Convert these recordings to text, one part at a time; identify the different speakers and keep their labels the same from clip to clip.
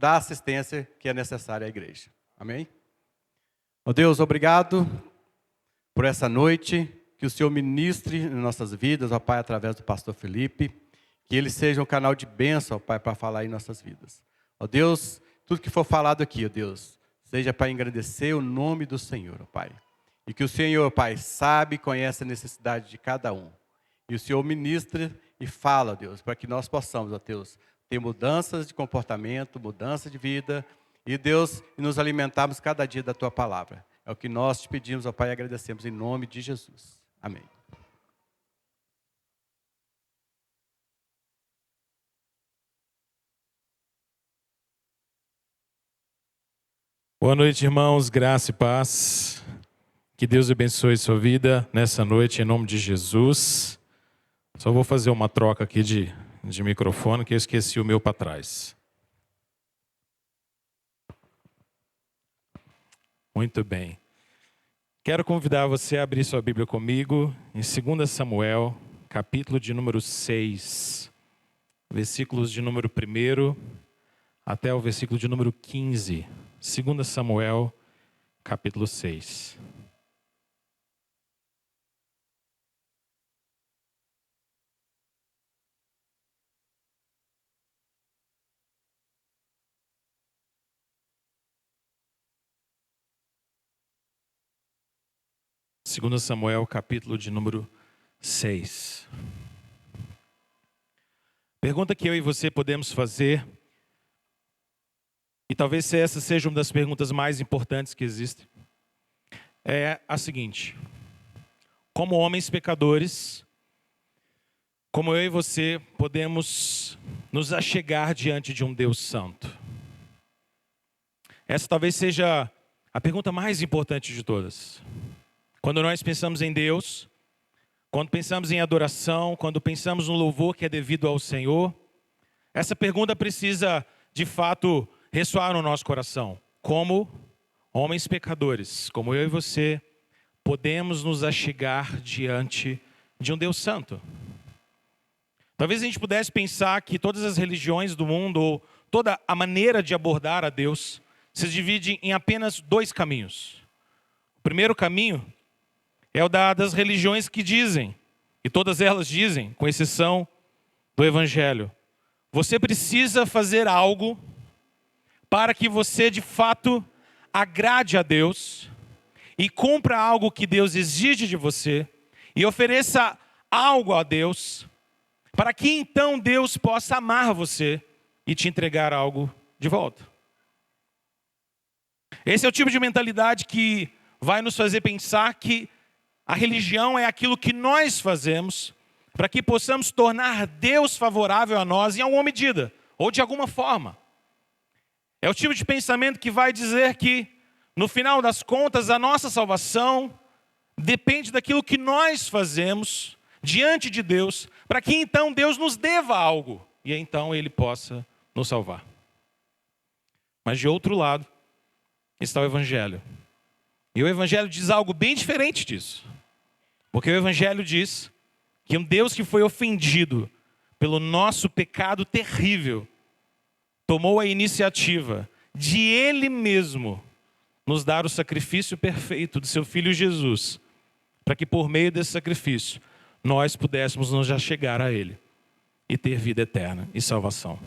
Speaker 1: dar a assistência que é necessária à igreja. Amém? Ó Deus, obrigado por essa noite, que o Senhor ministre em nossas vidas, ó Pai, através do pastor Felipe, que ele seja um canal de bênção, ó Pai, para falar em nossas vidas. Ó Deus, tudo que for falado aqui, ó Deus, seja para engrandecer o nome do Senhor, ó Pai. E que o Senhor, ó Pai, sabe e conhece a necessidade de cada um. E o Senhor ministra e fala, ó Deus, para que nós possamos, ó Deus, ter mudanças de comportamento, mudança de vida, e Deus, nos alimentarmos cada dia da Tua palavra. É o que nós te pedimos, ó Pai, e agradecemos em nome de Jesus. Amém.
Speaker 2: Boa noite, irmãos, graça e paz. Que Deus abençoe sua vida nessa noite, em nome de Jesus. Só vou fazer uma troca aqui de microfone, que eu esqueci o meu para trás. Muito bem. Quero convidar você a abrir sua Bíblia comigo em 2 Samuel, capítulo de número 6, versículos de número 1 até o versículo de número 15. 2 Samuel, capítulo 6. Segundo Samuel, capítulo de número 6. Pergunta que eu e você podemos fazer, e talvez essa seja uma das perguntas mais importantes que existem, é a seguinte: como homens pecadores, como eu e você podemos nos achegar diante de um Deus santo? Essa talvez seja a pergunta mais importante de todas. Quando nós pensamos em Deus, quando pensamos em adoração, quando pensamos no louvor que é devido ao Senhor, essa pergunta precisa, de fato, ressoar no nosso coração. Como homens pecadores, como eu e você, podemos nos achegar diante de um Deus santo? Talvez a gente pudesse pensar que todas as religiões do mundo, ou toda a maneira de abordar a Deus, se divide em apenas dois caminhos. O primeiro caminho é o das religiões que dizem, e todas elas dizem, com exceção do Evangelho, você precisa fazer algo para que você de fato agrade a Deus e cumpra algo que Deus exige de você e ofereça algo a Deus, para que então Deus possa amar você e te entregar algo de volta. Esse é o tipo de mentalidade que vai nos fazer pensar que a religião é aquilo que nós fazemos para que possamos tornar Deus favorável a nós em alguma medida, ou de alguma forma. É o tipo de pensamento que vai dizer que, no final das contas, a nossa salvação depende daquilo que nós fazemos diante de Deus, para que então Deus nos deva algo, e então Ele possa nos salvar. Mas de outro lado está o Evangelho. E o Evangelho diz algo bem diferente disso. Porque o Evangelho diz que um Deus que foi ofendido pelo nosso pecado terrível, tomou a iniciativa de Ele mesmo nos dar o sacrifício perfeito de seu Filho Jesus, para que por meio desse sacrifício nós pudéssemos nos achegar a Ele e ter vida eterna e salvação.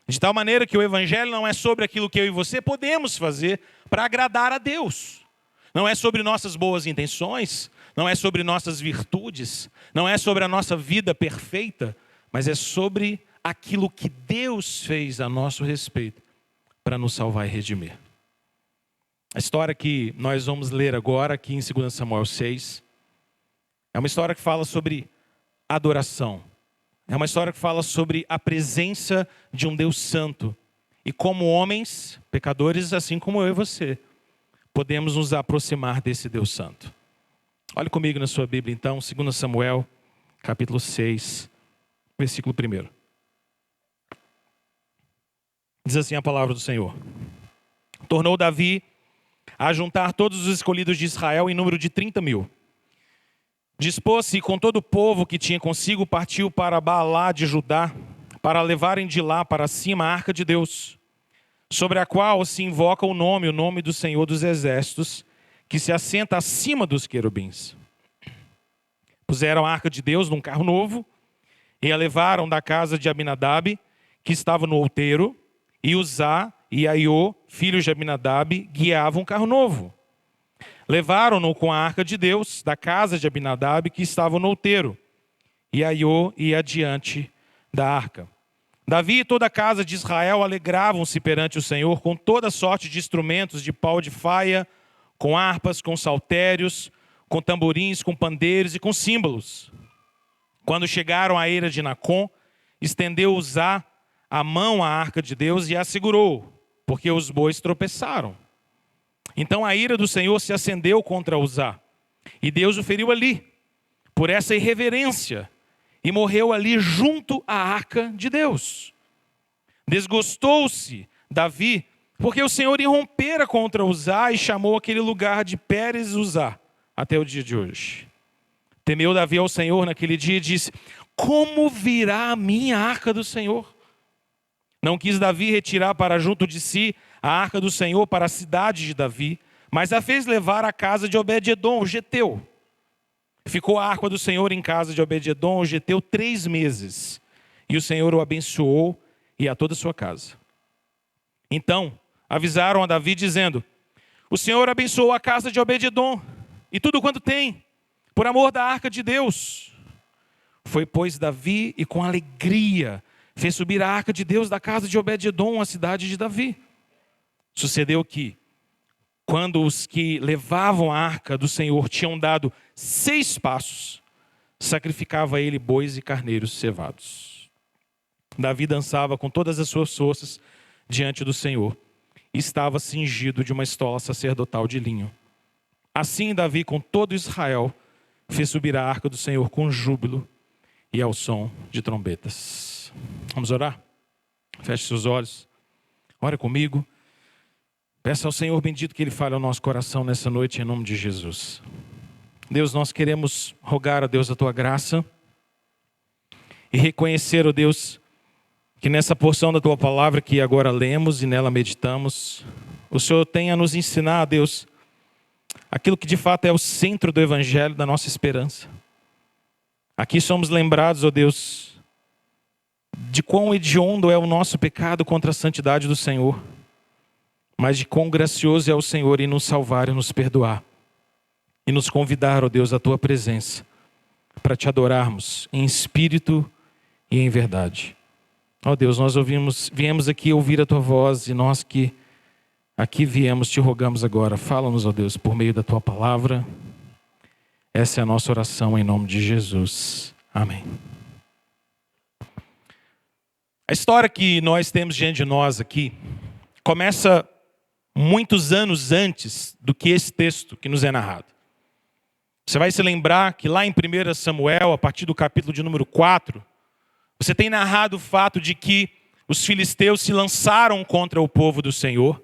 Speaker 2: De tal maneira que o Evangelho não é sobre aquilo que eu e você podemos fazer para agradar a Deus. Não é sobre nossas boas intenções, não é sobre nossas virtudes, não é sobre a nossa vida perfeita, mas é sobre aquilo que Deus fez a nosso respeito para nos salvar e redimir. A história que nós vamos ler agora aqui em 2 Samuel 6 é uma história que fala sobre adoração. É uma história que fala sobre a presença de um Deus santo. E como homens, pecadores, assim como eu e você, podemos nos aproximar desse Deus santo. Olhe comigo na sua Bíblia então, 2 Samuel, capítulo 6, versículo 1. Diz assim a palavra do Senhor: tornou Davi a juntar todos os escolhidos de Israel em número de 30.000. Dispôs-se com todo o povo que tinha consigo, partiu para Baalá de Judá, para levarem de lá para cima a arca de Deus. sobre a qual se invoca o nome do Senhor dos Exércitos, que se assenta acima dos querubins. Puseram a arca de Deus num carro novo e a levaram da casa de Abinadab, que estava no outeiro, e Uzá e Aiô, filhos de Abinadab, guiavam um carro novo. Levaram-no com a arca de Deus da casa de Abinadab, que estava no outeiro, e Aiô ia adiante da arca. Davi e toda a casa de Israel alegravam-se perante o Senhor com toda sorte de instrumentos de pau de faia, com harpas, com saltérios, com tamborins, com pandeiros e com símbolos. Quando chegaram à eira de Nacon, estendeu Uzá a mão à arca de Deus e a segurou, porque os bois tropeçaram. Então a ira do Senhor se acendeu contra Uzá, e Deus o feriu ali, por essa irreverência, e morreu ali junto à arca de Deus. Desgostou-se Davi, porque o Senhor irrompera contra Uzá e chamou aquele lugar de Pérez Uzá, até o dia de hoje. Temeu Davi ao Senhor naquele dia e disse: como virá a minha arca do Senhor? Não quis Davi retirar para junto de si a arca do Senhor para a cidade de Davi, mas a fez levar à casa de Obed-edom, o geteu. Ficou a arca do Senhor em casa de Obed-edom, o geteu, 3 meses. E o Senhor o abençoou e a toda a sua casa. Então avisaram a Davi dizendo: o Senhor abençoou a casa de Obed-edom e tudo quanto tem, por amor da arca de Deus. Foi, pois, Davi e com alegria fez subir a arca de Deus da casa de Obed-edom, a cidade de Davi. Sucedeu que, quando os que levavam a arca do Senhor tinham dado 6 passos, sacrificava ele bois e carneiros cevados. Davi dançava com todas as suas forças diante do Senhor, e estava cingido de uma estola sacerdotal de linho. Assim Davi, com todo Israel, fez subir a arca do Senhor com júbilo e ao som de trombetas. Vamos orar? Feche seus olhos. Ore comigo. Peça ao Senhor bendito que Ele fale ao nosso coração nessa noite, em nome de Jesus. Deus, nós queremos rogar a Deus a Tua graça e reconhecer, ó Deus, que nessa porção da Tua palavra que agora lemos e nela meditamos, o Senhor tenha a nos ensinar, Deus, aquilo que de fato é o centro do Evangelho, da nossa esperança. Aqui somos lembrados, ó Deus, de quão hediondo é o nosso pecado contra a santidade do Senhor, mas de quão gracioso é o Senhor em nos salvar e nos perdoar, e nos convidar, ó Deus, à Tua presença, para Te adorarmos em espírito e em verdade. Ó Deus, nós viemos aqui ouvir a Tua voz, e nós que aqui viemos, Te rogamos agora, fala-nos, ó Deus, por meio da Tua palavra. Essa é a nossa oração em nome de Jesus. Amém. A história que nós temos diante de nós aqui começa muitos anos antes do que esse texto que nos é narrado. Você vai se lembrar que lá em 1 Samuel, a partir do capítulo de número 4, você tem narrado o fato de que os filisteus se lançaram contra o povo do Senhor.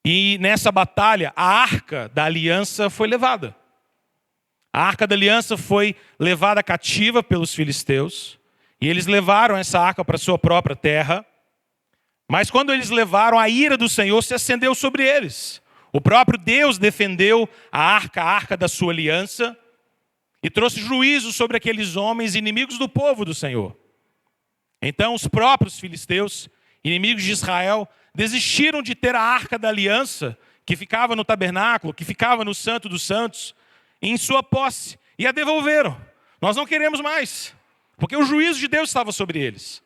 Speaker 2: E nessa batalha, a arca da aliança foi levada. A arca da aliança foi levada cativa pelos filisteus. E eles levaram essa arca para a sua própria terra. Mas quando eles levaram, a ira do Senhor se acendeu sobre eles. O próprio Deus defendeu a arca da sua aliança, e trouxe juízo sobre aqueles homens inimigos do povo do Senhor. Então os próprios filisteus, inimigos de Israel, desistiram de ter a arca da aliança, que ficava no tabernáculo, que ficava no Santo dos Santos, em sua posse, e a devolveram. Nós não queremos mais, porque o juízo de Deus estava sobre eles.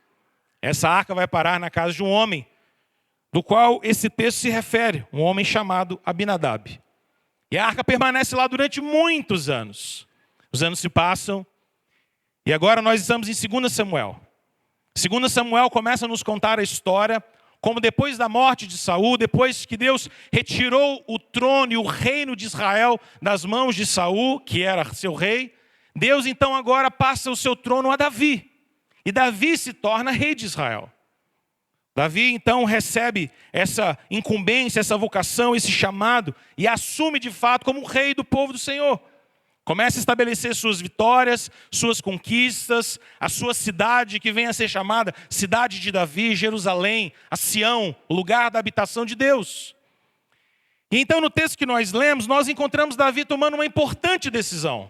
Speaker 2: Essa arca vai parar na casa de um homem, do qual esse texto se refere, um homem chamado Abinadab. E a arca permanece lá durante muitos anos. Os anos se passam, e agora nós estamos em 2 Samuel. 2 Samuel começa a nos contar a história, como depois da morte de Saul, depois que Deus retirou o trono e o reino de Israel das mãos de Saul, que era seu rei, Deus então agora passa o seu trono a Davi. E Davi se torna rei de Israel. Davi então recebe essa incumbência, essa vocação, esse chamado, e assume de fato como rei do povo do Senhor. Começa a estabelecer suas vitórias, suas conquistas, a sua cidade, que vem a ser chamada Cidade de Davi, Jerusalém, a Sião, o lugar da habitação de Deus. E então no texto que nós lemos, nós encontramos Davi tomando uma importante decisão.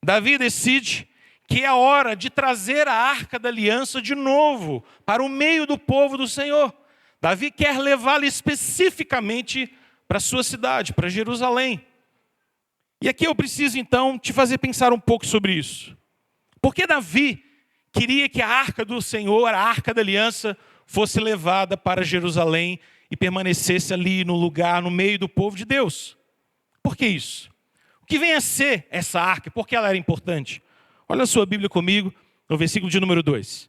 Speaker 2: Davi decide que é a hora de trazer a Arca da Aliança de novo para o meio do povo do Senhor. Davi quer levá-la especificamente para a sua cidade, para Jerusalém. E aqui eu preciso então te fazer pensar um pouco sobre isso. Porque Davi queria que a Arca do Senhor, a Arca da Aliança, fosse levada para Jerusalém e permanecesse ali no lugar, no meio do povo de Deus. Por que isso? O que vem a ser essa arca? Por que ela era importante? Olha a sua Bíblia comigo, no versículo de número 2.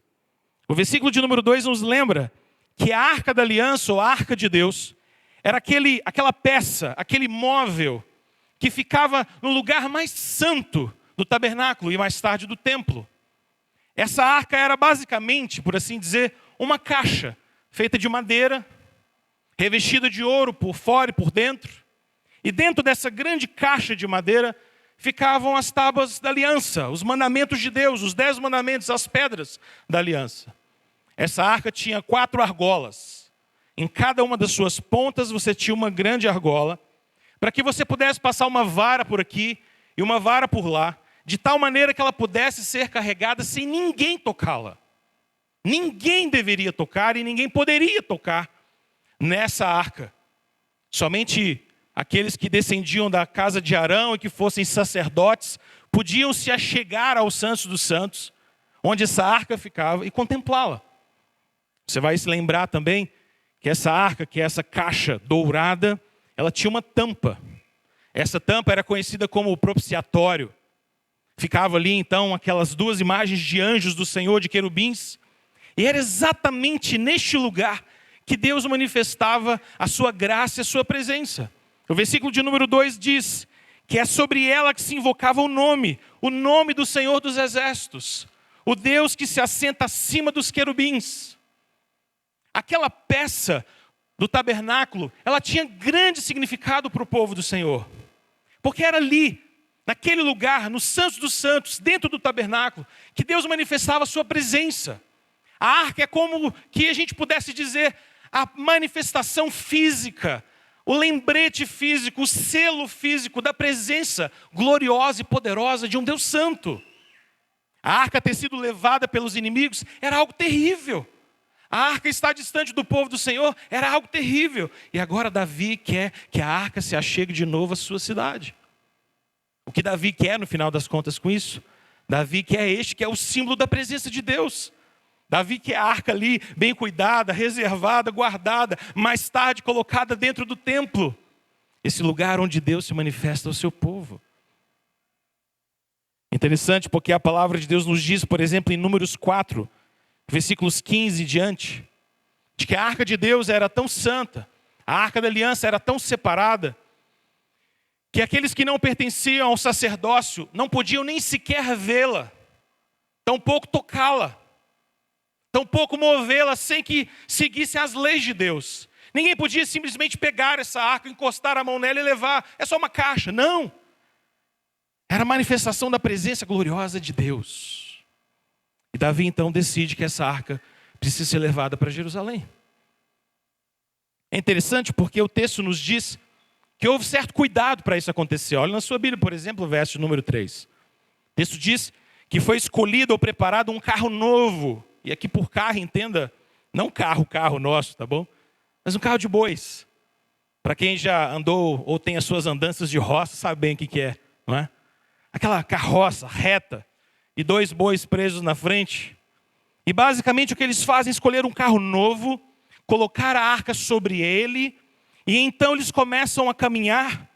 Speaker 2: O versículo de número 2 nos lembra que a Arca da Aliança, ou a Arca de Deus, era aquela peça, aquele móvel que ficava no lugar mais santo do tabernáculo e mais tarde do templo. Essa arca era basicamente, por assim dizer, uma caixa feita de madeira, revestida de ouro por fora e por dentro. E dentro dessa grande caixa de madeira ficavam as tábuas da aliança, os mandamentos de Deus, os 10 mandamentos, as pedras da aliança. Essa arca tinha 4 argolas. Em cada uma das suas pontas você tinha uma grande argola, para que você pudesse passar uma vara por aqui e uma vara por lá, de tal maneira que ela pudesse ser carregada sem ninguém tocá-la. Ninguém deveria tocar e ninguém poderia tocar nessa arca. Somente aqueles que descendiam da casa de Arão e que fossem sacerdotes podiam se achegar ao Santo dos Santos, onde essa arca ficava, e contemplá-la. Você vai se lembrar também que essa arca, que é essa caixa dourada, ela tinha uma tampa. Essa tampa era conhecida como o propiciatório. Ficava ali então aquelas 2 imagens de anjos do Senhor, de querubins. E era exatamente neste lugar que Deus manifestava a sua graça e a sua presença. O versículo de número 2 diz que é sobre ela que se invocava o nome do Senhor dos Exércitos, o Deus que se assenta acima dos querubins. Aquela peça do tabernáculo, ela tinha grande significado para o povo do Senhor. Porque era ali, naquele lugar, no Santo dos Santos, dentro do tabernáculo, que Deus manifestava a sua presença. A arca é como que a gente pudesse dizer a manifestação física, o lembrete físico, o selo físico da presença gloriosa e poderosa de um Deus santo. A arca ter sido levada pelos inimigos era algo terrível. A arca estar distante do povo do Senhor era algo terrível. E agora Davi quer que a arca se achegue de novo à sua cidade. O que Davi quer no final das contas com isso? Davi quer que é o símbolo da presença de Deus. Davi quer a arca ali, bem cuidada, reservada, guardada, mais tarde colocada dentro do templo. Esse lugar onde Deus se manifesta ao seu povo. Interessante porque a palavra de Deus nos diz, por exemplo, em Números 4, versículos 15 em diante, de que a arca de Deus era tão santa, a arca da aliança era tão separada, que aqueles que não pertenciam ao sacerdócio não podiam nem sequer vê-la, tampouco tocá-la, tampouco movê-la sem que seguissem as leis de Deus. Ninguém podia simplesmente pegar essa arca, encostar a mão nela e levar. É só uma caixa. Não. Era a manifestação da presença gloriosa de Deus. E Davi então decide que essa arca precisa ser levada para Jerusalém. É interessante porque o texto nos diz que houve certo cuidado para isso acontecer. Olha na sua Bíblia, por exemplo, o verso número 3. O texto diz que foi escolhido ou preparado um carro novo. E aqui por carro, entenda, não carro nosso, tá bom? Mas um carro de bois. Para quem já andou ou tem as suas andanças de roça, sabe bem o que é, não é? Aquela carroça reta e 2 bois presos na frente. E basicamente o que eles fazem é escolher um carro novo, colocar a arca sobre ele, e então eles começam a caminhar,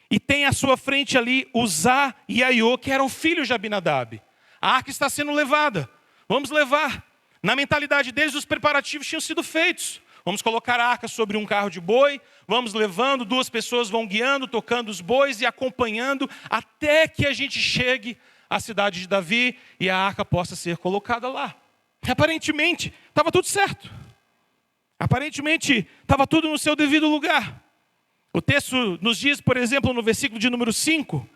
Speaker 2: e tem à sua frente ali Uzá e Aiô, que eram filhos de Abinadab. A arca está sendo levada. Vamos levar. Na mentalidade deles, os preparativos tinham sido feitos. Vamos colocar a arca sobre um carro de boi, vamos levando, 2 pessoas vão guiando, tocando os bois e acompanhando, até que a gente chegue à cidade de Davi e a arca possa ser colocada lá. Aparentemente, estava tudo certo. Aparentemente, estava tudo no seu devido lugar. O texto nos diz, por exemplo, no versículo de número 5,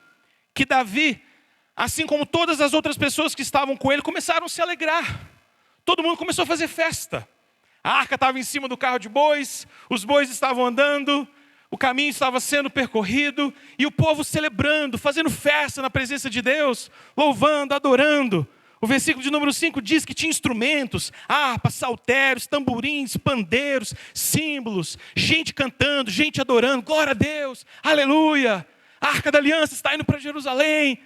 Speaker 2: que Davi, assim como todas as outras pessoas que estavam com ele, começaram a se alegrar. Todo mundo começou a fazer festa. A arca estava em cima do carro de bois, os bois estavam andando, o caminho estava sendo percorrido, e o povo celebrando, fazendo festa na presença de Deus, louvando, adorando. O versículo de número 5 diz que tinha instrumentos, harpas, saltérios, tamborins, pandeiros, símbolos, gente cantando, gente adorando, glória a Deus, aleluia, a arca da aliança está indo para Jerusalém.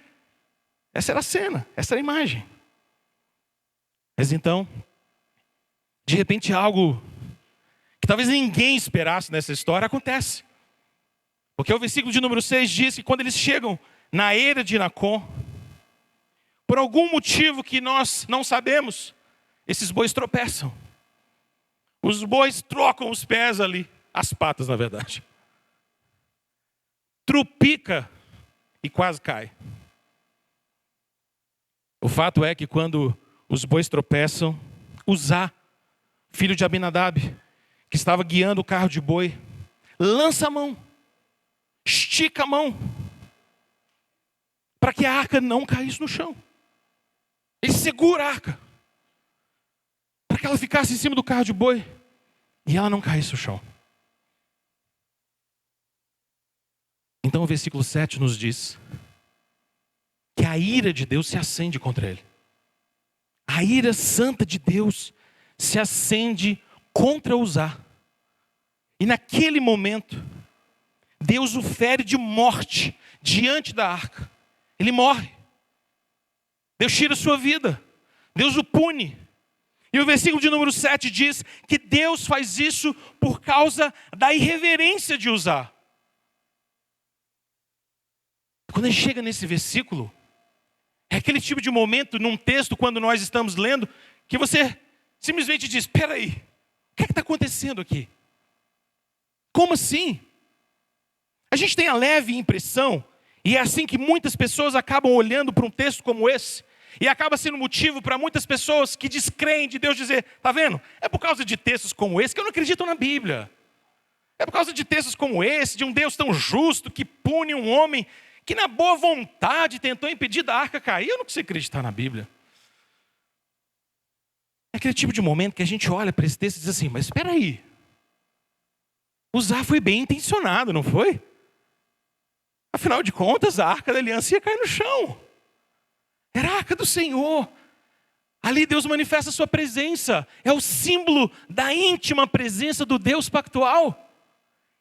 Speaker 2: Essa era a cena, essa era a imagem. Mas então, de repente algo que talvez ninguém esperasse nessa história acontece. Porque o versículo de número 6 diz que quando eles chegam na eira de Nacon, por algum motivo que nós não sabemos, esses bois tropeçam. Os bois trocam os pés ali, as patas na verdade. Trupica e quase cai. O fato é que quando os bois tropeçam, Uzá, filho de Abinadab, que estava guiando o carro de boi, lança a mão, estica a mão, para que a arca não caísse no chão. Ele segura a arca, para que ela ficasse em cima do carro de boi, e ela não caísse no chão. Então o versículo 7 nos diz que a ira de Deus se acende contra ele. A ira santa de Deus se acende contra Uzá. E naquele momento, Deus o fere de morte diante da arca. Ele morre. Deus tira a sua vida. Deus o pune. E o versículo de número 7 diz que Deus faz isso por causa da irreverência de Uzá. Quando a gente chega nesse versículo, é aquele tipo de momento num texto, quando nós estamos lendo, que você simplesmente diz, espera aí, o que está acontecendo aqui? Como assim? A gente tem a leve impressão, e é assim que muitas pessoas acabam olhando para um texto como esse, e acaba sendo motivo para muitas pessoas que descreem de Deus dizer, está vendo? É por causa de textos como esse que eu não acredito na Bíblia. É por causa de textos como esse, de um Deus tão justo que pune um homem que na boa vontade tentou impedir da arca cair. Eu não consigo acreditar na Bíblia. É aquele tipo de momento que a gente olha para esse texto e diz assim, mas espera aí. Uzá foi bem intencionado, não foi? Afinal de contas, a arca da aliança ia cair no chão. Era a arca do Senhor. Ali Deus manifesta a sua presença. É o símbolo da íntima presença do Deus pactual.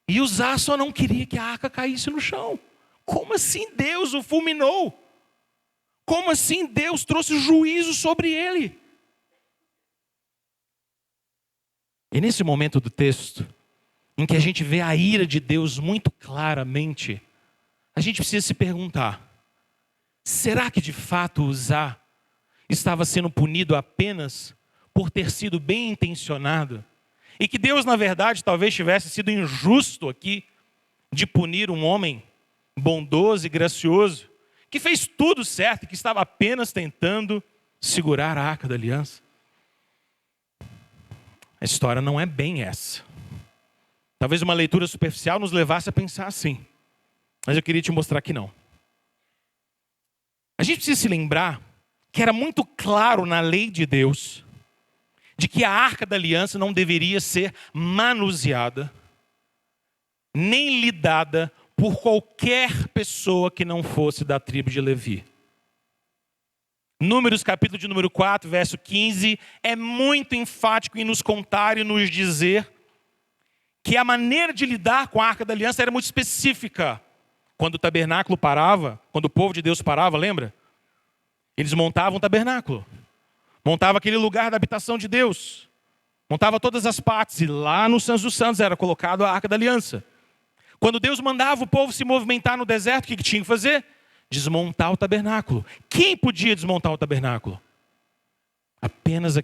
Speaker 2: E Uzá só não queria que a arca caísse no chão. Como assim Deus o fulminou? Como assim Deus trouxe juízo sobre ele? E nesse momento do texto, em que a gente vê a ira de Deus muito claramente, a gente precisa se perguntar, será que de fato Uzá estava sendo punido apenas por ter sido bem intencionado? E que Deus, na verdade, talvez tivesse sido injusto aqui de punir um homem bondoso e gracioso, que fez tudo certo e que estava apenas tentando segurar a arca da aliança? A história não é bem essa. Talvez uma leitura superficial nos levasse a pensar assim, mas eu queria te mostrar que não. A gente precisa se lembrar que era muito claro na lei de Deus de que a arca da aliança não deveria ser manuseada, nem lidada por qualquer pessoa que não fosse da tribo de Levi. Números capítulo de número 4, verso 15, é muito enfático em nos contar e nos dizer que a maneira de lidar com a arca da aliança era muito específica. Quando o tabernáculo parava, quando o povo de Deus parava, lembra? Eles montavam o tabernáculo. Montava aquele lugar da habitação de Deus. Montava todas as partes. E lá no Santo dos Santos era colocado a arca da aliança. Quando Deus mandava o povo se movimentar no deserto, o que tinha que fazer? Desmontar o tabernáculo. Quem podia desmontar o tabernáculo? Apenas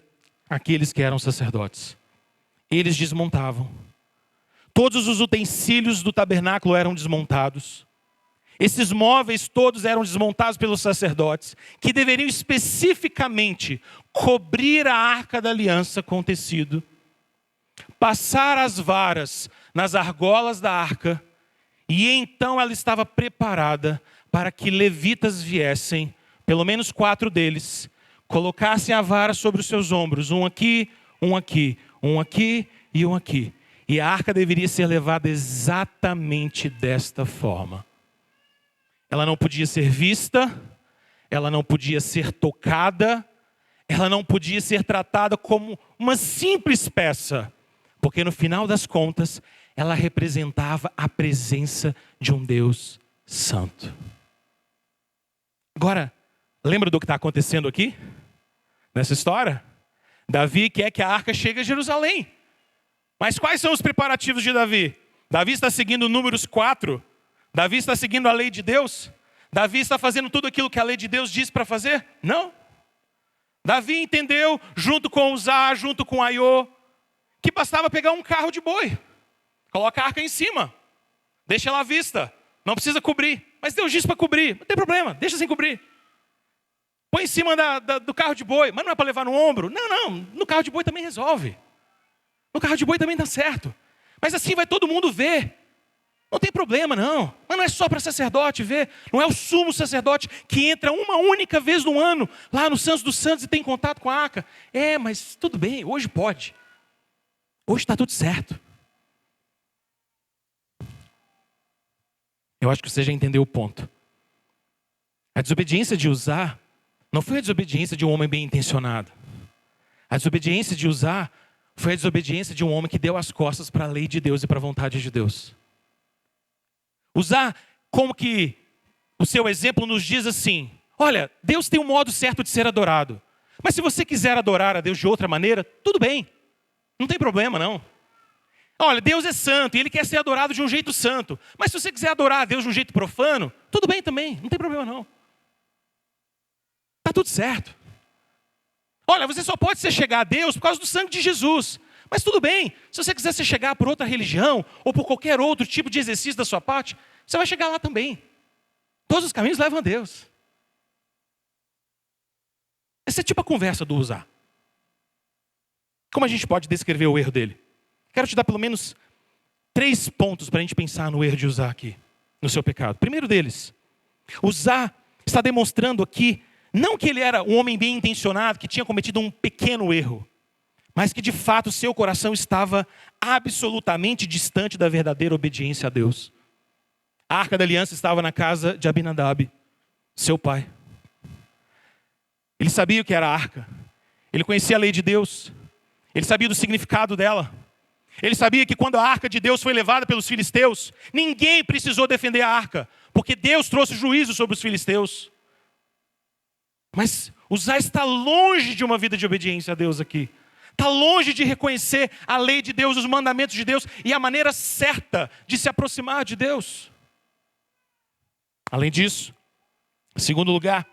Speaker 2: aqueles que eram sacerdotes. Eles desmontavam. Todos os utensílios do tabernáculo eram desmontados. Esses móveis todos eram desmontados pelos sacerdotes, que deveriam especificamente cobrir a arca da aliança com tecido, passar as varas nas argolas da arca, e então ela estava preparada para que levitas viessem, pelo menos 4 deles, colocassem a vara sobre os seus ombros, um aqui, um aqui, um aqui e um aqui. E a arca deveria ser levada exatamente desta forma. Ela não podia ser vista, ela não podia ser tocada, ela não podia ser tratada como uma simples peça, porque no final das contas, ela representava a presença de um Deus santo. Agora, lembra do que está acontecendo aqui? Nessa história? Davi quer que a arca chegue a Jerusalém. Mas quais são os preparativos de Davi? Davi está seguindo Números 4. Davi está seguindo a lei de Deus. Davi está fazendo tudo aquilo que a lei de Deus diz para fazer? Não. Davi entendeu, junto com Uzá, junto com Aiô, que bastava pegar um carro de boi. Coloca a arca em cima. Deixa ela à vista. Não precisa cobrir. Mas Deus disse para cobrir. Não tem problema, deixa sem cobrir. Põe em cima do carro de boi. Mas não é para levar no ombro? Não. No carro de boi também resolve. No carro de boi também dá certo. Mas assim vai todo mundo ver. Não tem problema, não. Mas não é só para sacerdote ver. Não é o sumo sacerdote que entra uma única vez no ano, lá no Santos dos Santos e tem contato com a arca. Mas tudo bem, hoje pode. Hoje está tudo certo. Eu acho que você já entendeu o ponto. A desobediência de Uzá não foi a desobediência de um homem bem intencionado. A desobediência de Uzá foi a desobediência de um homem que deu as costas para a lei de Deus e para a vontade de Deus. Uzá, como que o seu exemplo nos diz assim: olha, Deus tem um modo certo de ser adorado. Mas se você quiser adorar a Deus de outra maneira, tudo bem. Não tem problema, não. Olha, Deus é santo e Ele quer ser adorado de um jeito santo. Mas se você quiser adorar a Deus de um jeito profano, tudo bem também. Não tem problema, não. Está tudo certo. Olha, você só pode se chegar a Deus por causa do sangue de Jesus. Mas tudo bem, se você quiser se chegar por outra religião ou por qualquer outro tipo de exercício da sua parte, você vai chegar lá também. Todos os caminhos levam a Deus. Essa é tipo a conversa do Uzá. Como a gente pode descrever o erro dele? Quero te dar pelo menos 3 pontos para a gente pensar no erro de Uzá aqui, no seu pecado. Primeiro deles, Uzá está demonstrando aqui, não que ele era um homem bem intencionado, que tinha cometido um pequeno erro, mas que de fato seu coração estava absolutamente distante da verdadeira obediência a Deus. A arca da aliança estava na casa de Abinadab, seu pai. Ele sabia o que era a arca. Ele conhecia a lei de Deus. Ele sabia do significado dela. Ele sabia que quando a arca de Deus foi levada pelos filisteus, ninguém precisou defender a arca, porque Deus trouxe juízo sobre os filisteus. Mas Uzá está longe de uma vida de obediência a Deus aqui. Está longe de reconhecer a lei de Deus, os mandamentos de Deus e a maneira certa de se aproximar de Deus. Além disso, em segundo lugar,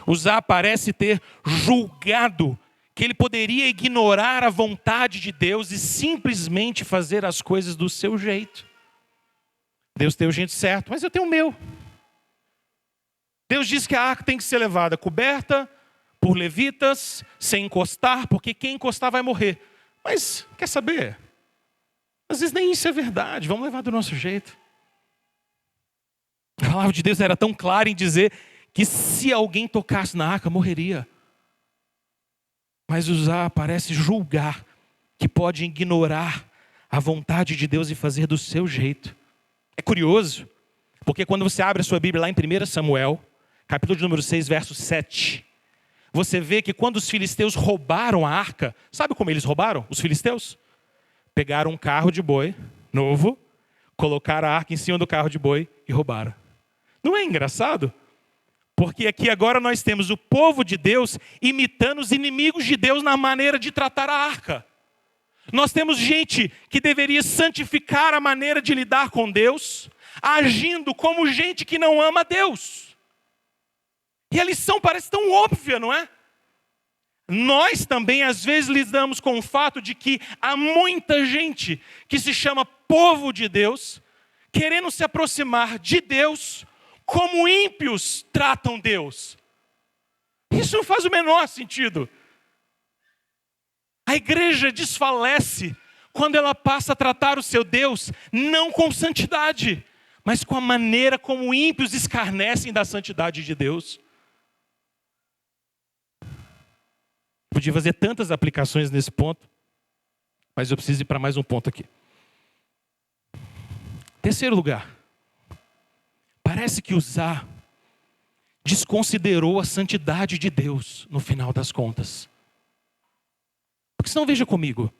Speaker 2: Uzá parece ter julgado que ele poderia ignorar a vontade de Deus e simplesmente fazer as coisas do seu jeito. Deus tem o jeito certo, mas eu tenho o meu. Deus diz que a arca tem que ser levada coberta por levitas, sem encostar, porque quem encostar vai morrer. Mas, quer saber? Às vezes nem isso é verdade, vamos levar do nosso jeito. A palavra de Deus era tão clara em dizer que se alguém tocasse na arca, morreria. Mas Uzá parece julgar que pode ignorar a vontade de Deus e fazer do seu jeito. É curioso, porque quando você abre a sua Bíblia lá em 1 Samuel, capítulo de número 6, verso 7, você vê que quando os filisteus roubaram a arca, sabe como eles roubaram, os filisteus? Pegaram um carro de boi novo, colocaram a arca em cima do carro de boi e roubaram. Não é engraçado? Porque aqui agora nós temos o povo de Deus imitando os inimigos de Deus na maneira de tratar a arca. Nós temos gente que deveria santificar a maneira de lidar com Deus, agindo como gente que não ama a Deus. E a lição parece tão óbvia, não é? Nós também às vezes lidamos com o fato de que há muita gente que se chama povo de Deus, querendo se aproximar de Deus como ímpios tratam Deus. Isso não faz o menor sentido. A igreja desfalece quando ela passa a tratar o seu Deus não com santidade, mas com a maneira como ímpios escarnecem da santidade de Deus. Podia fazer tantas aplicações nesse ponto, mas eu preciso ir para mais um ponto aqui. Terceiro lugar, parece que Uzá desconsiderou a santidade de Deus no final das contas. Porque senão, veja comigo,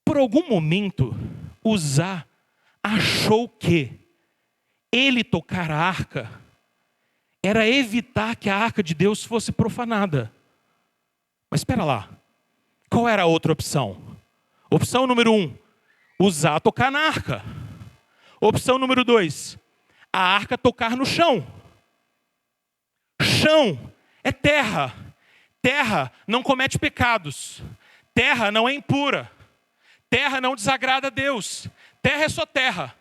Speaker 2: por algum momento, Uzá achou que ele tocar a arca era evitar que a arca de Deus fosse profanada. Mas espera lá, qual era a outra opção? Opção número 1, Uzá tocar na arca. Opção número 2, a arca tocar no chão. Chão é terra. Terra não comete pecados. Terra não é impura. Terra não desagrada a Deus. Terra é só terra.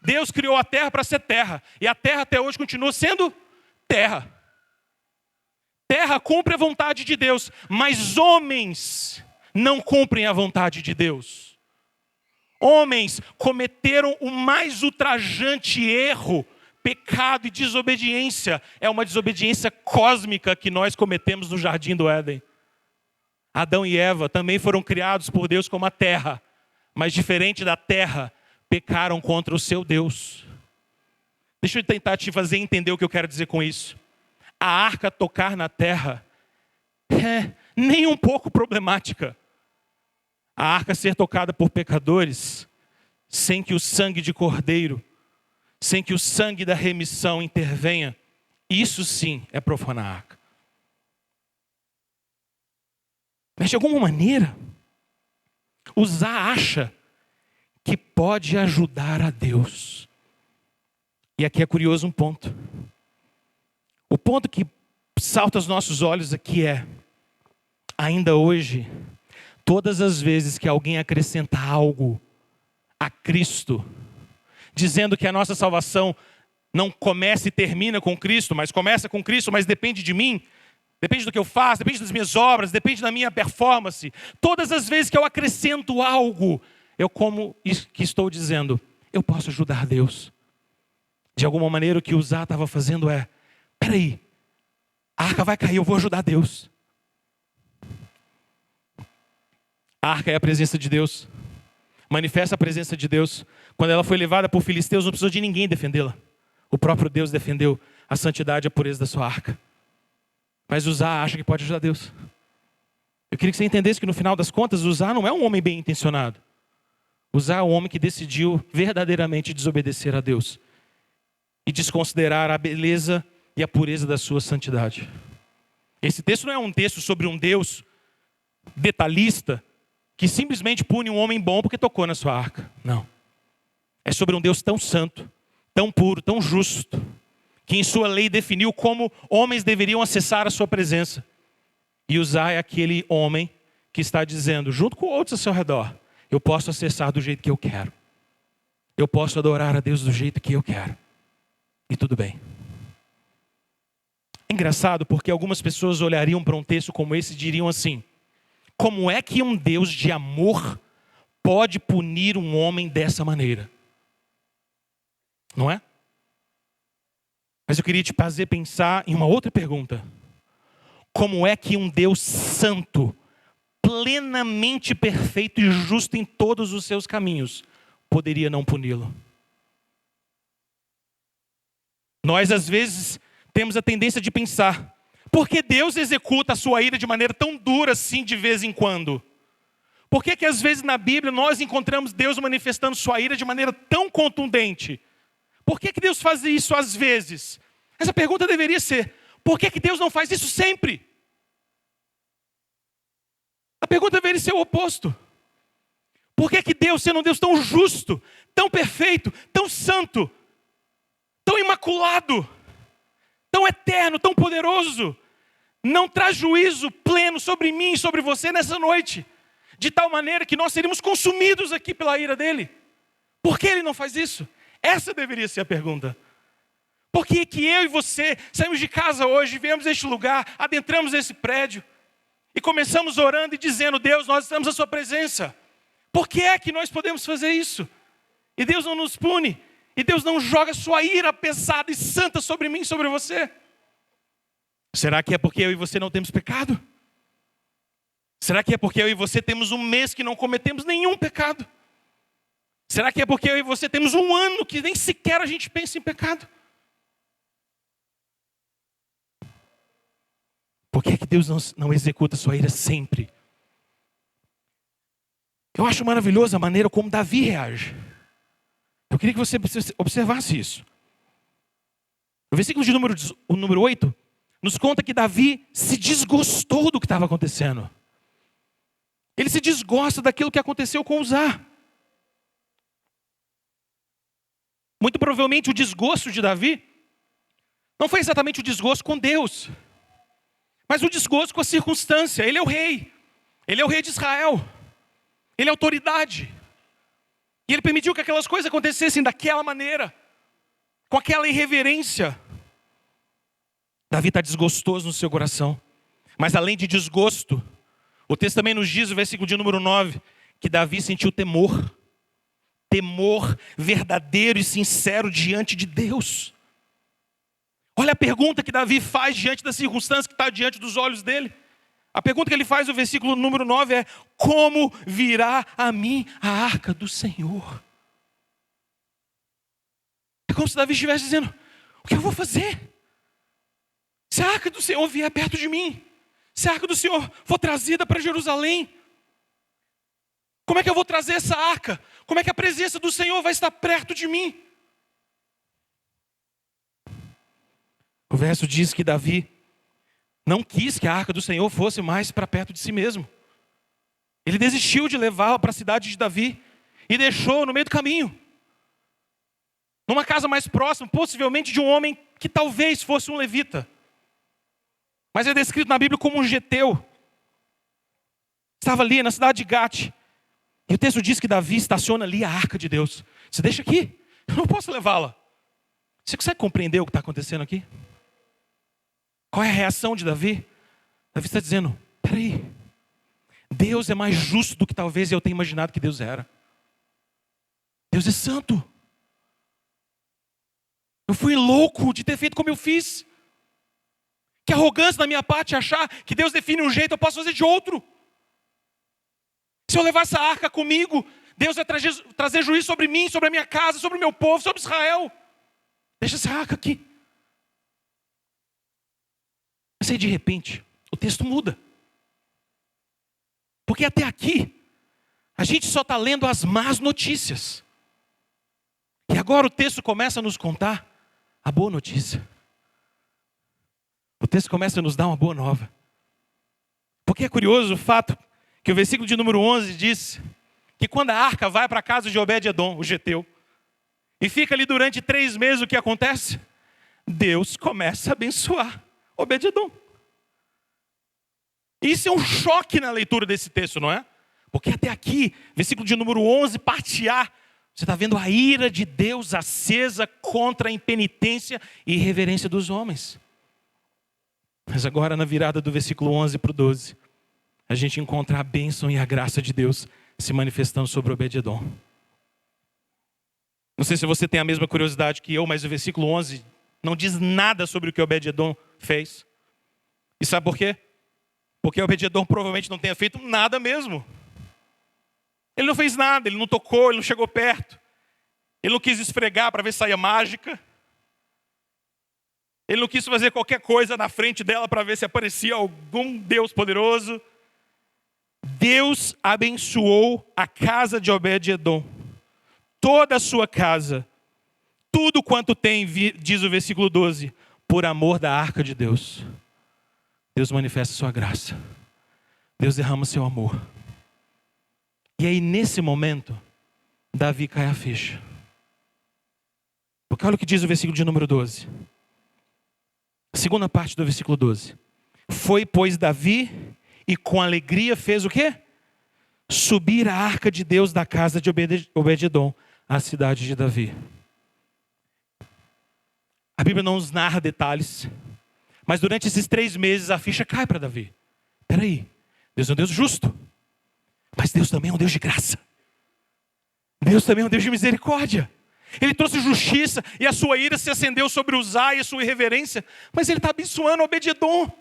Speaker 2: Deus criou a terra para ser terra. E a terra até hoje continua sendo terra. Terra cumpre a vontade de Deus. Mas homens não cumprem a vontade de Deus. Homens cometeram o mais ultrajante erro, pecado e desobediência. É uma desobediência cósmica que nós cometemos no jardim do Éden. Adão e Eva também foram criados por Deus como a terra, mas diferente da terra, pecaram contra o seu Deus. Deixa eu tentar te fazer entender o que eu quero dizer com isso. A arca tocar na terra é nem um pouco problemática. A arca ser tocada por pecadores, sem que o sangue de cordeiro, sem que o sangue da remissão intervenha, isso sim é profanar a arca. Mas de alguma maneira, Uzá acha que pode ajudar a Deus. E aqui é curioso um ponto. O ponto que salta aos nossos olhos aqui é, ainda hoje, todas as vezes que alguém acrescenta algo a Cristo, dizendo que a nossa salvação não começa e termina com Cristo, mas começa com Cristo, mas depende de mim, depende do que eu faço, depende das minhas obras, depende da minha performance. Todas as vezes que eu acrescento algo, eu como isso que estou dizendo, eu posso ajudar Deus. De alguma maneira o que Uzá estava fazendo é, peraí, a arca vai cair, eu vou ajudar Deus. A arca é a presença de Deus. Manifesta a presença de Deus. Quando ela foi levada por filisteus, não precisou de ninguém defendê-la. O próprio Deus defendeu a santidade e a pureza da sua arca. Mas Uzá acha que pode ajudar Deus. Eu queria que você entendesse que no final das contas, Uzá não é um homem bem intencionado. Uzá é um homem que decidiu verdadeiramente desobedecer a Deus e desconsiderar a beleza e a pureza da sua santidade. Esse texto não é um texto sobre um Deus detalhista que simplesmente pune um homem bom porque tocou na sua arca. Não. É sobre um Deus tão santo, tão puro, tão justo, que em sua lei definiu como homens deveriam acessar a sua presença. E Uzá é aquele homem que está dizendo, junto com outros ao seu redor, eu posso acessar do jeito que eu quero. Eu posso adorar a Deus do jeito que eu quero. E tudo bem. É engraçado porque algumas pessoas olhariam para um texto como esse e diriam assim, como é que um Deus de amor pode punir um homem dessa maneira? Não é? Mas eu queria te fazer pensar em uma outra pergunta. Como é que um Deus santo, plenamente perfeito e justo em todos os seus caminhos, poderia não puni-lo? Nós, às vezes, temos a tendência de pensar, por que Deus executa a sua ira de maneira tão dura assim de vez em quando? Por que às vezes na Bíblia nós encontramos Deus manifestando sua ira de maneira tão contundente? Por que Deus faz isso às vezes? Essa pergunta deveria ser, por que Deus não faz isso sempre? A pergunta deveria ser o oposto. Por que Deus, sendo um Deus tão justo, tão perfeito, tão santo, tão imaculado, tão eterno, tão poderoso, não traz juízo pleno sobre mim e sobre você nessa noite, de tal maneira que nós seríamos consumidos aqui pela ira dele? Por que ele não faz isso? Essa deveria ser a pergunta. Por que eu e você saímos de casa hoje, viemos a este lugar, adentramos esse prédio e começamos orando e dizendo, Deus, nós estamos à sua presença. Por que é que nós podemos fazer isso? E Deus não nos pune. E Deus não joga sua ira pesada e santa sobre mim, sobre você. Será que é porque eu e você não temos pecado? Será que é porque eu e você temos um mês que não cometemos nenhum pecado? Será que é porque eu e você temos um ano que nem sequer a gente pensa em pecado? Por que é que Deus não executa sua ira sempre? Eu acho maravilhosa a maneira como Davi reage. Eu queria que você observasse isso. O versículo de número 8 nos conta que Davi se desgostou do que estava acontecendo. Ele se desgosta daquilo que aconteceu com Uzá. Muito provavelmente o desgosto de Davi não foi exatamente o desgosto com Deus, mas o desgosto com a circunstância. Ele é o rei. Ele é o rei de Israel. Ele é autoridade. E ele permitiu que aquelas coisas acontecessem daquela maneira, com aquela irreverência. Davi está desgostoso no seu coração. Mas além de desgosto, o texto também nos diz, no versículo de número 9, que Davi sentiu temor. Temor verdadeiro e sincero diante de Deus. Olha a pergunta que Davi faz diante da circunstância que está diante dos olhos dele. A pergunta que ele faz no versículo número 9 é: como virá a mim a arca do Senhor? É como se Davi estivesse dizendo: o que eu vou fazer? Se a arca do Senhor vier perto de mim, se a arca do Senhor for trazida para Jerusalém, como é que eu vou trazer essa arca? Como é que a presença do Senhor vai estar perto de mim? O verso diz que Davi não quis que a arca do Senhor fosse mais para perto de si mesmo. Ele desistiu de levá-la para a cidade de Davi e deixou no meio do caminho, numa casa mais próxima, possivelmente de um homem que talvez fosse um levita. Mas é descrito na Bíblia como um geteu. Estava ali na cidade de Gate. E o texto diz que Davi estaciona ali a arca de Deus. Você deixa aqui, eu não posso levá-la. Você consegue compreender o que está acontecendo aqui? Qual é a reação de Davi? Davi está dizendo: peraí, Deus é mais justo do que talvez eu tenha imaginado que Deus era. Deus é santo. Eu fui louco de ter feito como eu fiz. Que arrogância da minha parte achar que Deus define um jeito, eu posso fazer de outro. Se eu levar essa arca comigo, Deus vai trazer juízo sobre mim, sobre a minha casa, sobre o meu povo, sobre Israel. Deixa essa arca aqui. Mas aí de repente, o texto muda. Porque até aqui, a gente só está lendo as más notícias. E agora o texto começa a nos contar a boa notícia. O texto começa a nos dar uma boa nova. Porque é curioso o fato que o versículo de número 11 diz que quando a arca vai para a casa de Obed-edom, o geteu, e fica ali durante 3 meses, o que acontece? Deus começa a abençoar Obed-edom. Isso é um choque na leitura desse texto, não é? Porque até aqui, versículo de número 11, parte A, você está vendo a ira de Deus acesa contra a impenitência e irreverência dos homens. Mas agora, na virada do versículo 11 para o 12, a gente encontra a bênção e a graça de Deus se manifestando sobre Obed-edom. Não sei se você tem a mesma curiosidade que eu, mas o versículo 11 não diz nada sobre o que Obed-edom fez. E sabe por quê? Porque Obed-edom provavelmente não tenha feito nada mesmo. Ele não fez nada, ele não tocou, ele não chegou perto. Ele não quis esfregar para ver se saía mágica. Ele não quis fazer qualquer coisa na frente dela para ver se aparecia algum Deus poderoso. Deus abençoou a casa de Obed-edom. Toda a sua casa. Tudo quanto tem, diz o versículo 12, por amor da arca de Deus. Deus manifesta sua graça. Deus derrama seu amor. E aí nesse momento, Davi cai a ficha. Porque olha o que diz o versículo de número 12. A segunda parte do versículo 12. Foi, pois, Davi, e com alegria fez o quê? Subir a arca de Deus da casa de Obed-edom, à cidade de Davi. A Bíblia não nos narra detalhes, mas durante esses 3 meses a ficha cai para Davi. Peraí, Deus é um Deus justo, mas Deus também é um Deus de graça. Deus também é um Deus de misericórdia. Ele trouxe justiça e a sua ira se acendeu sobre Uzá e a sua irreverência. Mas ele está abençoando Obed-edom.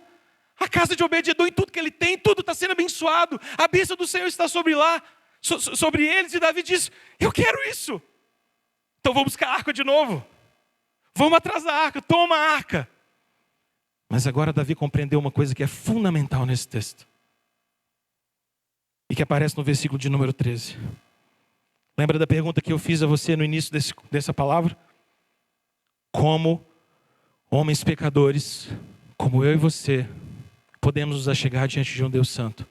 Speaker 2: A casa de Obed-edom e tudo que ele tem, tudo está sendo abençoado. A bênção do Senhor está sobre lá, sobre eles. E Davi diz, eu quero isso. Então vamos buscar a arca de novo. Vamos atrás da arca, toma a arca. Mas agora Davi compreendeu uma coisa que é fundamental nesse texto. E que aparece no versículo de número 13. Lembra da pergunta que eu fiz a você no início dessa palavra? Como homens pecadores, como eu e você, podemos nos achegar diante de um Deus santo?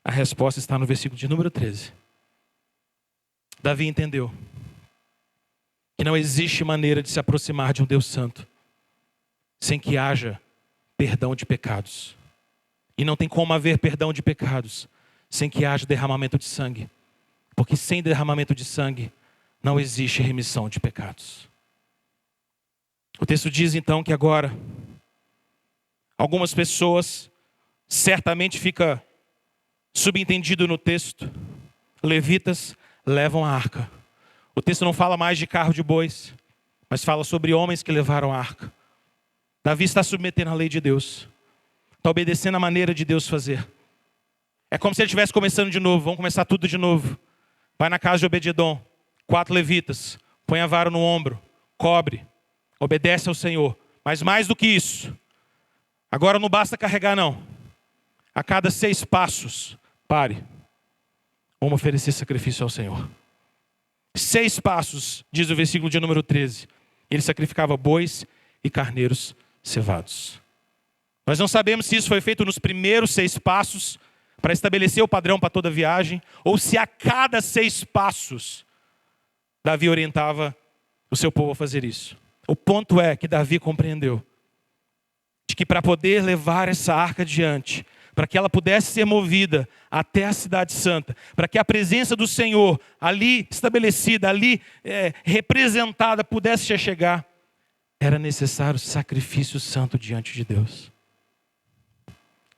Speaker 2: A resposta está no versículo de número 13. Davi entendeu que não existe maneira de se aproximar de um Deus santo sem que haja perdão de pecados. E não tem como haver perdão de pecados sem que haja derramamento de sangue. Porque sem derramamento de sangue não existe remissão de pecados. O texto diz então que agora algumas pessoas, certamente fica subentendido no texto, levitas levam a arca. O texto não fala mais de carro de bois, mas fala sobre homens que levaram a arca. Davi está submetendo a lei de Deus. Está obedecendo a maneira de Deus fazer. É como se ele estivesse começando de novo. Vamos começar tudo de novo. Vai na casa de Obed-edom. 4 levitas. Põe a vara no ombro. Cobre. Obedece ao Senhor. Mas mais do que isso. Agora não basta carregar não. A cada 6 passos. Pare. Vamos oferecer sacrifício ao Senhor. 6 passos. Diz o versículo de número 13. Ele sacrificava bois e carneiros cevados. Nós não sabemos se isso foi feito nos primeiros 6 passos, para estabelecer o padrão para toda a viagem, ou se a cada 6 passos, Davi orientava o seu povo a fazer isso. O ponto é que Davi compreendeu de que para poder levar essa arca adiante, para que ela pudesse ser movida até a cidade santa, para que a presença do Senhor ali estabelecida, ali representada, pudesse chegar, era necessário sacrifício santo diante de Deus.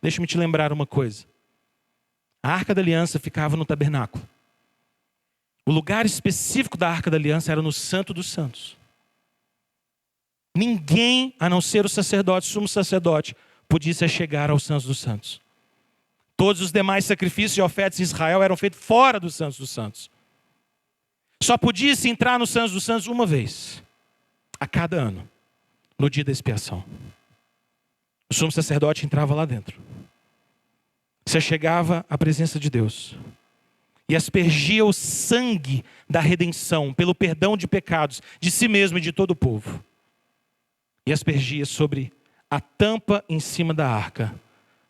Speaker 2: Deixa-me te lembrar uma coisa. A Arca da Aliança ficava no tabernáculo. O lugar específico da Arca da Aliança era no Santo dos Santos. Ninguém, a não ser o sacerdote, o sumo sacerdote, podia se chegar ao Santo dos Santos. Todos os demais sacrifícios e ofertas em Israel eram feitos fora do Santo dos Santos. Só podia se entrar no Santo dos Santos uma vez, a cada ano, no dia da expiação. O sumo sacerdote entrava lá dentro. Se chegava à presença de Deus e aspergia o sangue da redenção pelo perdão de pecados de si mesmo e de todo o povo. E aspergia sobre a tampa em cima da arca,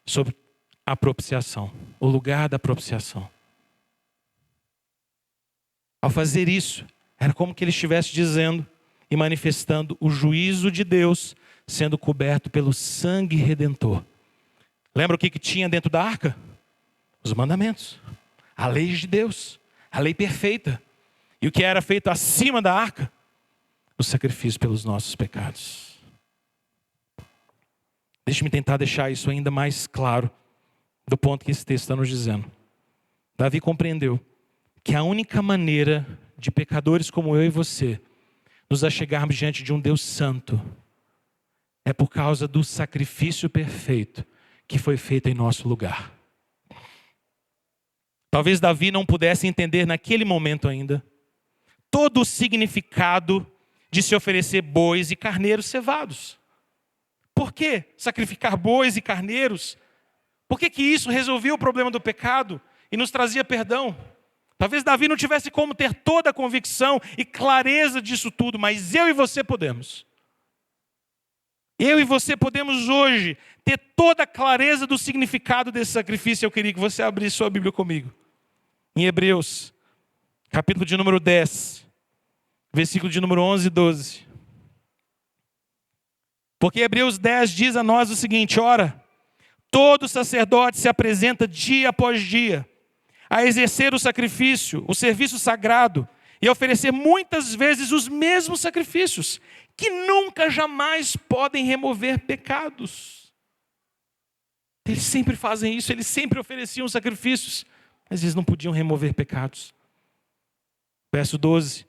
Speaker 2: sobre a propiciação, o lugar da propiciação. Ao fazer isso, era como que ele estivesse dizendo e manifestando o juízo de Deus sendo coberto pelo sangue redentor. Lembra o que tinha dentro da arca? Os mandamentos, a lei de Deus, a lei perfeita. E o que era feito acima da arca? O sacrifício pelos nossos pecados. Deixe-me tentar deixar isso ainda mais claro do ponto que esse texto está nos dizendo. Davi compreendeu que a única maneira de pecadores como eu e você nos achegarmos diante de um Deus santo é por causa do sacrifício perfeito que foi feito em nosso lugar. Talvez Davi não pudesse entender naquele momento ainda todo o significado de se oferecer bois e carneiros cevados. Por que sacrificar bois e carneiros? Por que isso resolvia o problema do pecado e nos trazia perdão? Talvez Davi não tivesse como ter toda a convicção e clareza disso tudo, mas eu e você podemos. Eu e você podemos hoje ter toda a clareza do significado desse sacrifício. Eu queria que você abrisse sua Bíblia comigo. Em Hebreus, capítulo de número 10, versículo de número 11 e 12. Porque Hebreus 10 diz a nós o seguinte: ora, todo sacerdote se apresenta dia após dia a exercer o sacrifício, o serviço sagrado, e a oferecer muitas vezes os mesmos sacrifícios, que nunca, jamais podem remover pecados. Eles sempre fazem isso, eles sempre ofereciam sacrifícios, mas eles não podiam remover pecados. Verso 12,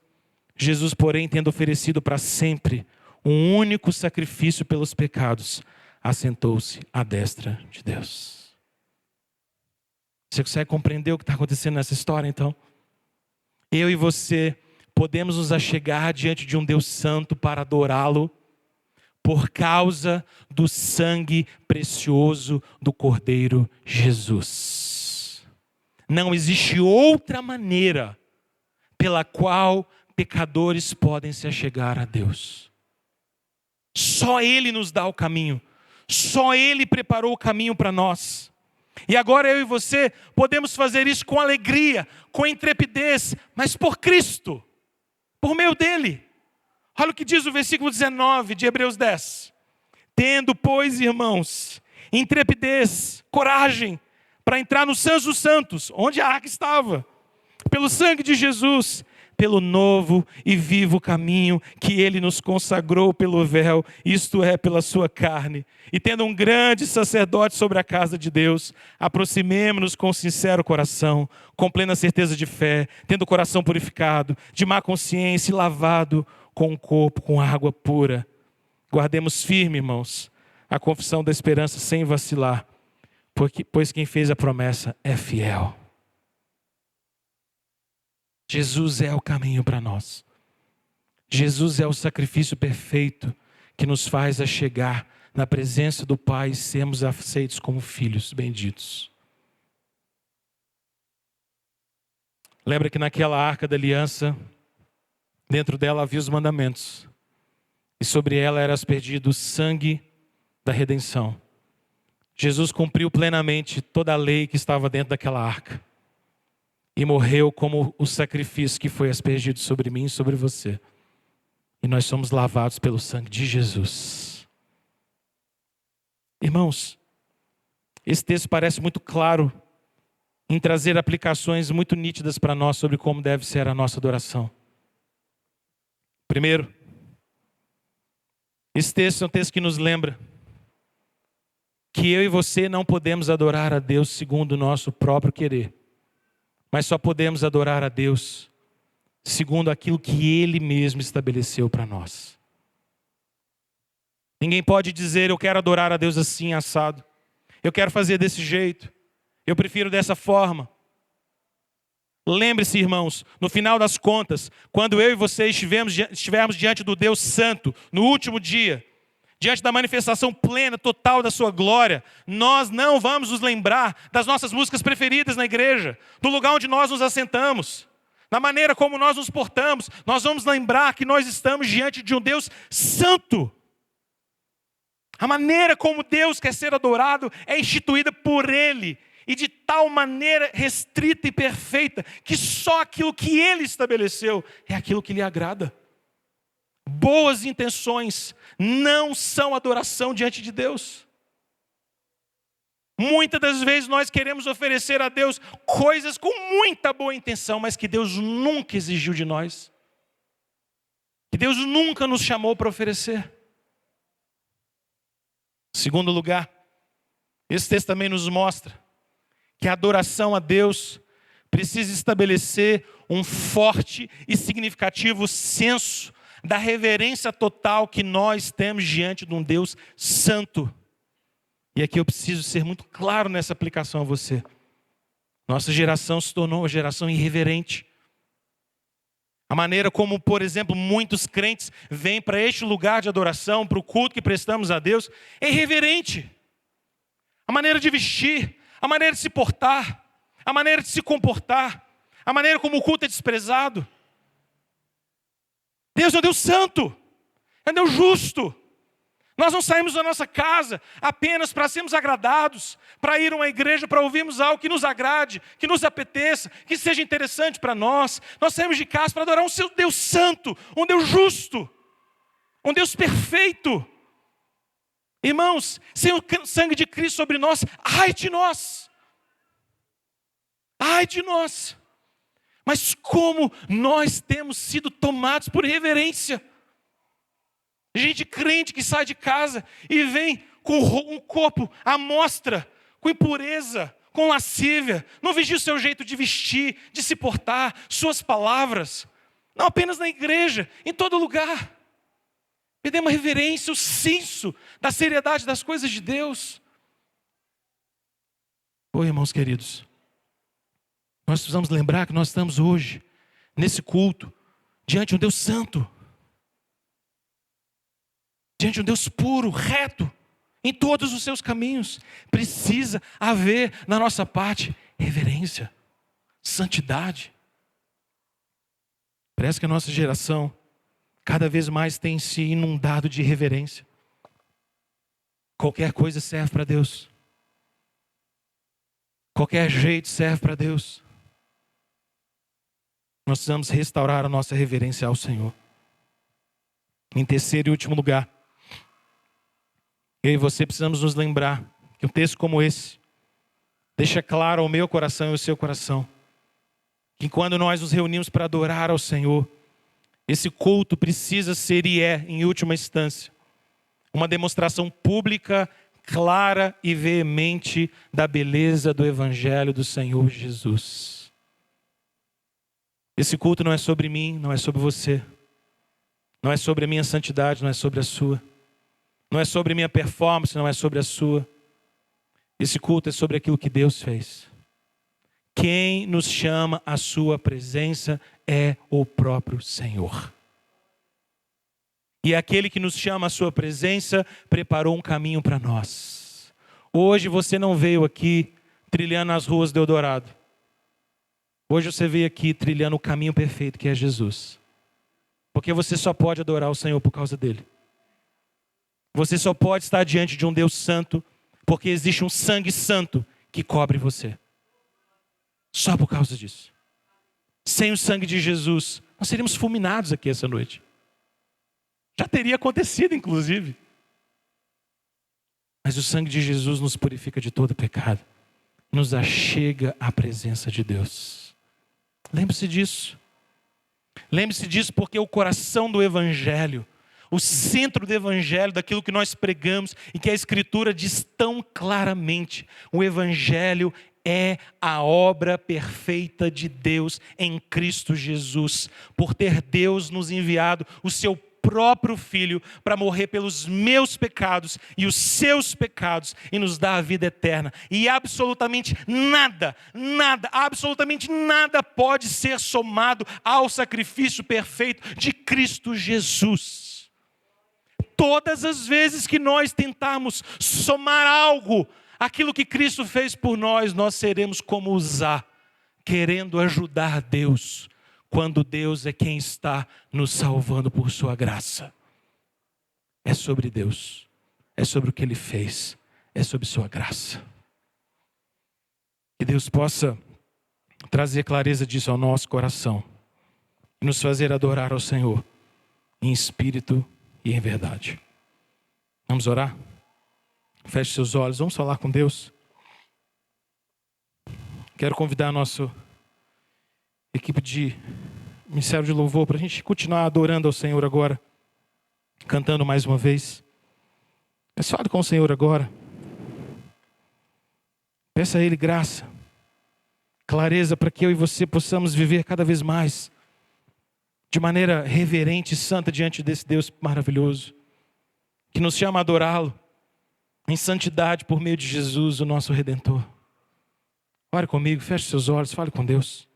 Speaker 2: Jesus, porém, tendo oferecido para sempre um único sacrifício pelos pecados, assentou-se à destra de Deus. Você consegue compreender o que está acontecendo nessa história, então? Eu e você podemos nos achegar diante de um Deus santo para adorá-lo por causa do sangue precioso do Cordeiro Jesus. Não existe outra maneira pela qual pecadores podem se achegar a Deus. Só Ele nos dá o caminho. Só Ele preparou o caminho para nós. E agora eu e você podemos fazer isso com alegria, com intrepidez, mas por Cristo, por meio dEle. Olha o que diz o versículo 19 de Hebreus 10. Tendo, pois, irmãos, intrepidez, coragem, para entrar no Santos dos Santos, onde a arca estava, pelo sangue de Jesus, pelo novo e vivo caminho que Ele nos consagrou pelo véu, isto é, pela sua carne. E tendo um grande sacerdote sobre a casa de Deus, aproximemo-nos com sincero coração, com plena certeza de fé, tendo o coração purificado, de má consciência e lavado com o corpo, com água pura. Guardemos firme, irmãos, a confissão da esperança sem vacilar, pois quem fez a promessa é fiel. Jesus é o caminho para nós. Jesus é o sacrifício perfeito que nos faz a chegar na presença do Pai e sermos aceitos como filhos benditos. Lembra que naquela arca da aliança, dentro dela havia os mandamentos. E sobre ela era aspergido o sangue da redenção. Jesus cumpriu plenamente toda a lei que estava dentro daquela arca. E morreu como o sacrifício que foi aspergido sobre mim e sobre você. E nós somos lavados pelo sangue de Jesus. Irmãos, esse texto parece muito claro em trazer aplicações muito nítidas para nós sobre como deve ser a nossa adoração. Primeiro, esse texto é um texto que nos lembra que eu e você não podemos adorar a Deus segundo o nosso próprio querer, mas só podemos adorar a Deus segundo aquilo que Ele mesmo estabeleceu para nós. Ninguém pode dizer, eu quero adorar a Deus assim, assado. Eu quero fazer desse jeito. Eu prefiro dessa forma. Lembre-se, irmãos, no final das contas, quando eu e você estivermos diante do Deus Santo, no último dia, diante da manifestação plena, total da sua glória, nós não vamos nos lembrar das nossas músicas preferidas na igreja, do lugar onde nós nos assentamos, da maneira como nós nos portamos. Nós vamos lembrar que nós estamos diante de um Deus santo. A maneira como Deus quer ser adorado é instituída por Ele, e de tal maneira restrita e perfeita, que só aquilo que Ele estabeleceu é aquilo que lhe agrada. Boas intenções não são adoração diante de Deus. Muitas das vezes nós queremos oferecer a Deus coisas com muita boa intenção, mas que Deus nunca exigiu de nós, que Deus nunca nos chamou para oferecer. Segundo lugar, esse texto também nos mostra que a adoração a Deus precisa estabelecer um forte e significativo senso da reverência total que nós temos diante de um Deus santo. E aqui eu preciso ser muito claro nessa aplicação a você. Nossa geração se tornou uma geração irreverente. A maneira como, por exemplo, muitos crentes vêm para este lugar de adoração, para o culto que prestamos a Deus, é irreverente. A maneira de vestir, a maneira de se portar, a maneira de se comportar, a maneira como o culto é desprezado. Deus é um Deus santo, é um Deus justo. Nós não saímos da nossa casa apenas para sermos agradados, para ir a uma igreja, para ouvirmos algo que nos agrade, que nos apeteça, que seja interessante para nós. Nós saímos de casa para adorar um Deus santo, um Deus justo, um Deus perfeito. Irmãos, sem o sangue de Cristo sobre nós, ai de nós! Ai de nós! Mas como nós temos sido tomados por reverência. Gente crente que sai de casa e vem com um corpo à mostra, com impureza, com lascívia. Não vigia o seu jeito de vestir, de se portar, suas palavras. Não apenas na igreja, em todo lugar. Perdemos a reverência, o senso da seriedade das coisas de Deus. Oi, irmãos queridos. Nós precisamos lembrar que nós estamos hoje, nesse culto, diante de um Deus santo. Diante de um Deus puro, reto, em todos os seus caminhos. Precisa haver na nossa parte reverência, santidade. Parece que a nossa geração cada vez mais tem se inundado de reverência. Qualquer coisa serve para Deus. Qualquer jeito serve para Deus. Nós precisamos restaurar a nossa reverência ao Senhor. Em terceiro e último lugar, eu e você precisamos nos lembrar que um texto como esse deixa claro ao meu coração e ao seu coração que quando nós nos reunimos para adorar ao Senhor, esse culto precisa ser e é, em última instância, uma demonstração pública, clara e veemente da beleza do Evangelho do Senhor Jesus. Esse culto não é sobre mim, não é sobre você. Não é sobre a minha santidade, não é sobre a sua. Não é sobre a minha performance, não é sobre a sua. Esse culto é sobre aquilo que Deus fez. Quem nos chama à sua presença é o próprio Senhor. E aquele que nos chama à sua presença preparou um caminho para nós. Hoje você não veio aqui trilhando as ruas de Eldorado. Hoje você veio aqui trilhando o caminho perfeito que é Jesus. Porque você só pode adorar o Senhor por causa dele. Você só pode estar diante de um Deus santo porque existe um sangue santo que cobre você. Só por causa disso. Sem o sangue de Jesus, nós seríamos fulminados aqui essa noite. Já teria acontecido, inclusive. Mas o sangue de Jesus nos purifica de todo pecado. Nos achega à presença de Deus. Lembre-se disso. Lembre-se disso porque o coração do Evangelho, o centro do Evangelho, daquilo que nós pregamos e que a Escritura diz tão claramente, o Evangelho é a obra perfeita de Deus em Cristo Jesus, por ter Deus nos enviado o seu próprio Filho para morrer pelos meus pecados e os seus pecados e nos dar a vida eterna. E absolutamente nada, absolutamente nada pode ser somado ao sacrifício perfeito de Cristo Jesus. Todas as vezes que nós tentarmos somar algo, aquilo que Cristo fez por nós, nós seremos como Uzá, querendo ajudar Deus, quando Deus é quem está nos salvando por sua graça. É sobre Deus, é sobre o que Ele fez, é sobre sua graça. Que Deus possa trazer clareza disso ao nosso coração e nos fazer adorar ao Senhor em espírito e em verdade. Vamos orar? Feche seus olhos, vamos falar com Deus. Quero convidar a nossa equipe de Ministério de Louvor para a gente continuar adorando ao Senhor agora, cantando mais uma vez. Fale com o Senhor agora. Peça a Ele graça, clareza para que eu e você possamos viver cada vez mais de maneira reverente e santa diante desse Deus maravilhoso, que nos chama a adorá-lo em santidade por meio de Jesus, o nosso Redentor. Ore comigo, feche seus olhos, fale com Deus.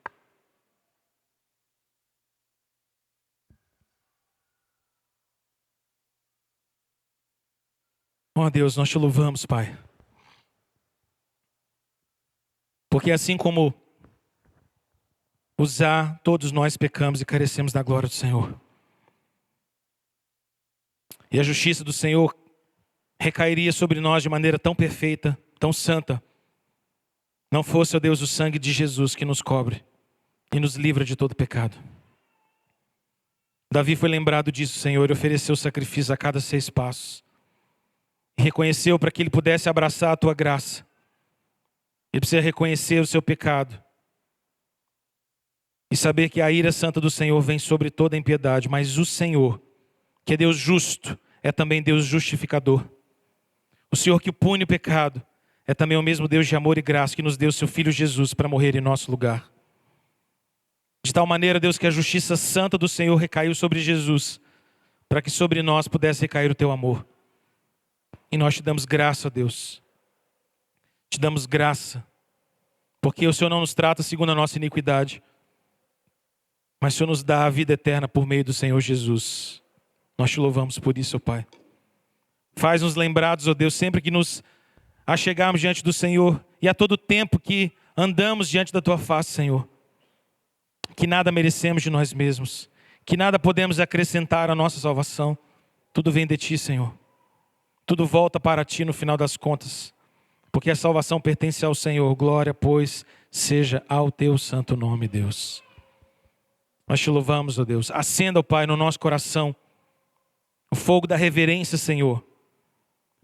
Speaker 2: Ó Deus, nós te louvamos, Pai. Porque assim como Uzá, todos nós pecamos e carecemos da glória do Senhor. E a justiça do Senhor recairia sobre nós de maneira tão perfeita, tão santa, não fosse, ó Deus, o sangue de Jesus que nos cobre e nos livra de todo pecado. Davi foi lembrado disso, Senhor, e ofereceu sacrifício a cada 6 passos. E reconheceu para que ele pudesse abraçar a tua graça. Ele precisa reconhecer o seu pecado. E saber que a ira santa do Senhor vem sobre toda a impiedade. Mas o Senhor, que é Deus justo, é também Deus justificador. O Senhor que pune o pecado é também o mesmo Deus de amor e graça que nos deu seu Filho Jesus para morrer em nosso lugar. De tal maneira, Deus, que a justiça santa do Senhor recaiu sobre Jesus, para que sobre nós pudesse recair o teu amor. E nós te damos graça, Deus. Te damos graça, porque o Senhor não nos trata segundo a nossa iniquidade, mas o Senhor nos dá a vida eterna por meio do Senhor Jesus. Nós te louvamos por isso, ó Pai. Faz-nos lembrados, ó Deus, sempre que nos achegarmos diante do Senhor e a todo tempo que andamos diante da tua face, Senhor, que nada merecemos de nós mesmos, que nada podemos acrescentar à nossa salvação. Tudo vem de ti, Senhor. Tudo volta para ti no final das contas, porque a salvação pertence ao Senhor. Glória, pois, seja ao teu santo nome, Deus. Nós te louvamos, ó Deus. Acenda, ó Pai, no nosso coração o fogo da reverência, Senhor,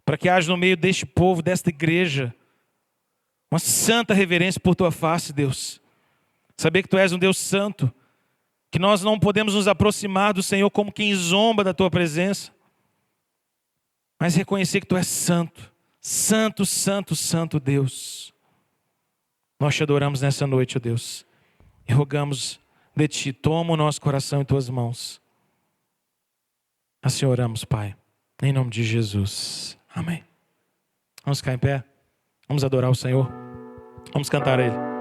Speaker 2: para que haja no meio deste povo, desta igreja, uma santa reverência por tua face, Deus. Saber que tu és um Deus santo, que nós não podemos nos aproximar do Senhor como quem zomba da tua presença, mas reconhecer que tu és santo, santo, santo, santo Deus. Nós te adoramos nessa noite, ó Deus, e rogamos de ti, toma o nosso coração em tuas mãos. Assim oramos, Pai, em nome de Jesus, amém. Vamos ficar em pé, vamos adorar o Senhor, vamos cantar a Ele.